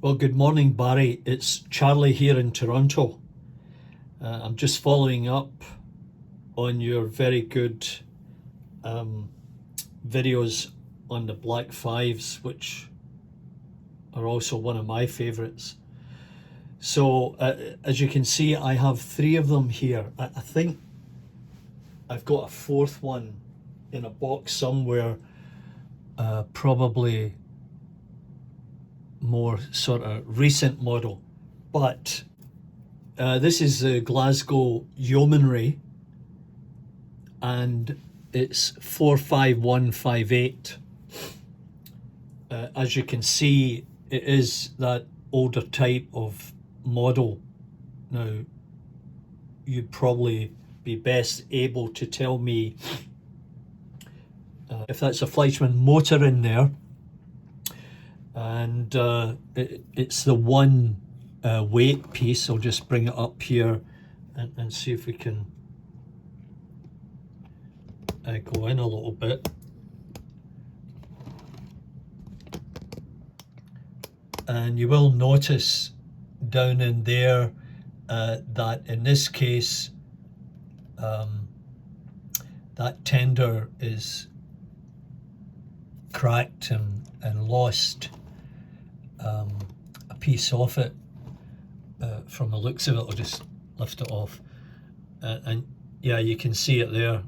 Well, good morning, Barry. It's Charlie here in Toronto. I'm just following up on your very good videos on the black 5's, which are also one of my favorites. So as you can see, I have 3 of them here. I think I've got a 4th one in a box somewhere, probably more sort of recent model, but this is the Glasgow Yeomanry and it's 45158. As you can see, it is that older type of model. Now you'd probably be best able to tell me if that's a Fleischmann motor in there, and it's the one weight piece. I'll just bring it up here and see if we can go in a little bit. And you will notice down in there that in this case that tender is cracked and lost a piece off it. From the looks of it, I'll just lift it off, and yeah, you can see it there.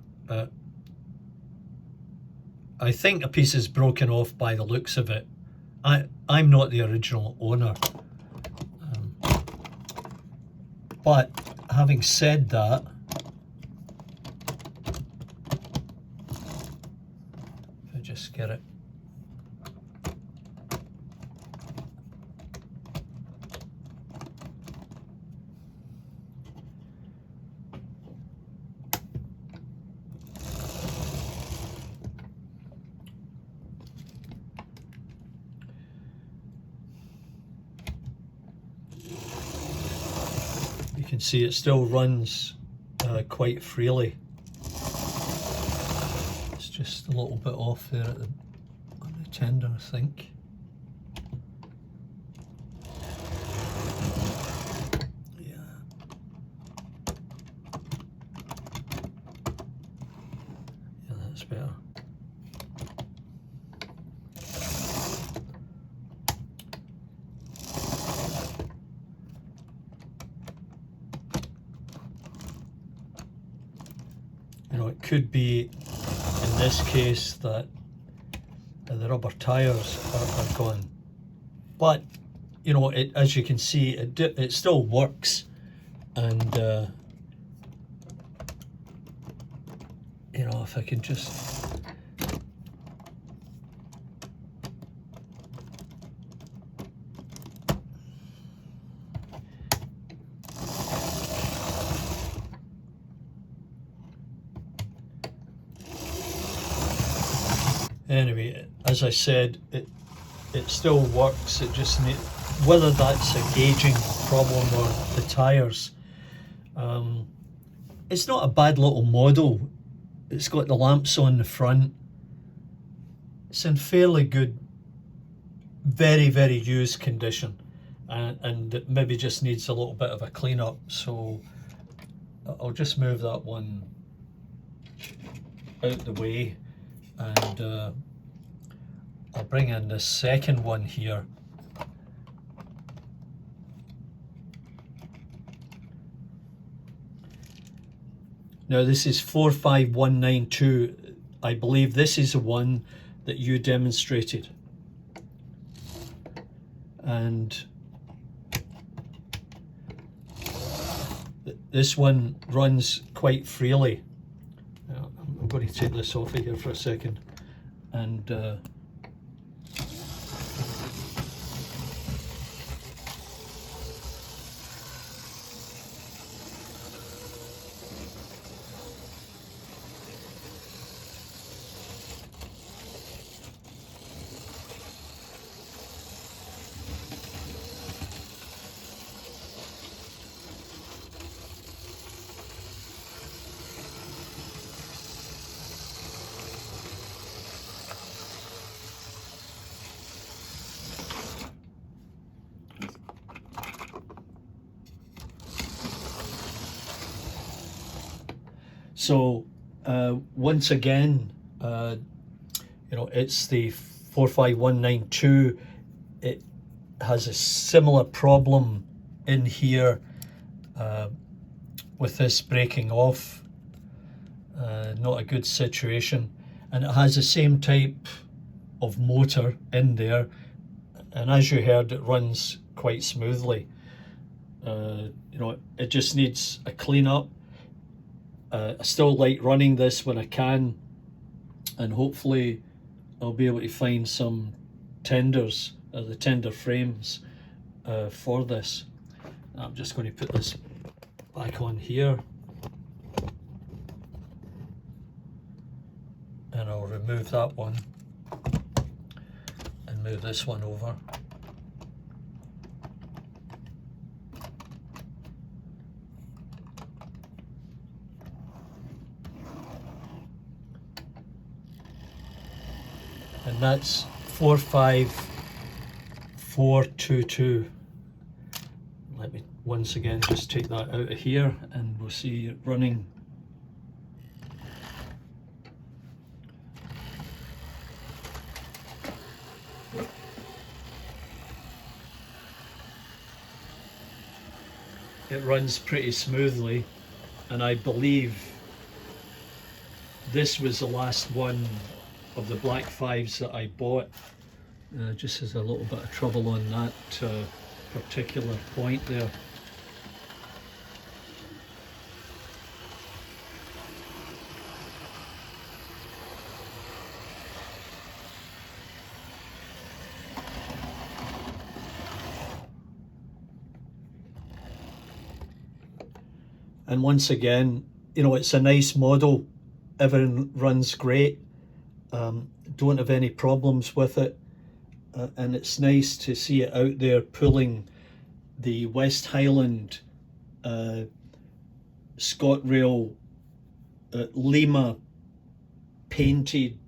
I think a piece is broken off by the looks of it. I'm not the original owner, but having said that, if I just get it. You can see it still runs quite freely. It's just a little bit off there at on the tender, I think. Yeah. Yeah, that's better. You know, it could be in this case that the rubber tires are gone, but you know, as you can see, it still works, and you know, if I can just anyway, as I said, it still works. It just needs, whether that's a gauging problem or the tires. It's not a bad little model. It's got the lamps on the front. It's in fairly good, very used condition, and it maybe just needs a little bit of a clean up. So I'll just move that one out the way, and I'll bring in the second one here. Now this is 45192. I believe this is the one that you demonstrated, and this one runs quite freely. Now, I'm going to take this off of here for a second, and So once again, it's the 45192. It has a similar problem in here with this breaking off. Not a good situation, and it has the same type of motor in there, and as you heard, it runs quite smoothly. It just needs a clean up. I still like running this when I can, and hopefully I'll be able to find some tenders, the tender frames for this. I'm just going to put this back on here, and I'll remove that one and move this one over. And that's 45422. Let me once again just take that out of here, and we'll see it running. It runs pretty smoothly, and I believe this was the last one of the black 5's that I bought. Just has a little bit of trouble on that particular point there. And once again, it's a nice model. Everything runs great. Don't have any problems with it, and it's nice to see it out there pulling the West Highland ScotRail Lima painted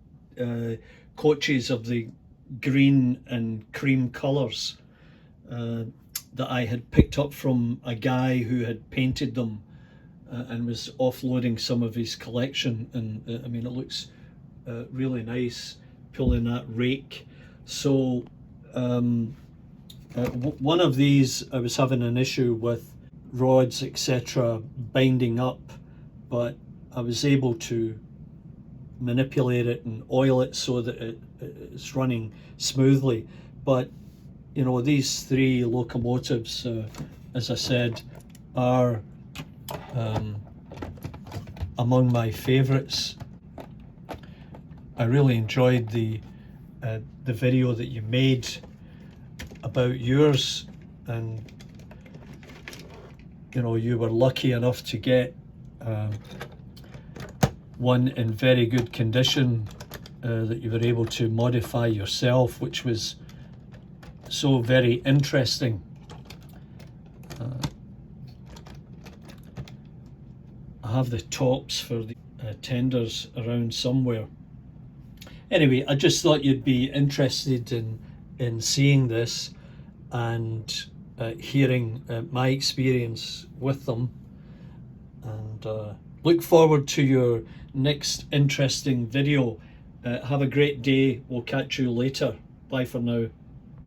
coaches of the green and cream colours that I had picked up from a guy who had painted them and was offloading some of his collection, and I mean, it looks really nice pulling that rake. So one of these I was having an issue with rods etc binding up, but I was able to manipulate it and oil it so that it's running smoothly. But these three locomotives, as I said, are among my favorites. I really enjoyed the video that you made about yours, and you were lucky enough to get one in very good condition that you were able to modify yourself, which was so very interesting. I have the tops for the tenders around somewhere. Anyway, I just thought you'd be interested in seeing this and hearing my experience with them, and look forward to your next interesting video. Have a great day. We'll catch you later. Bye for now.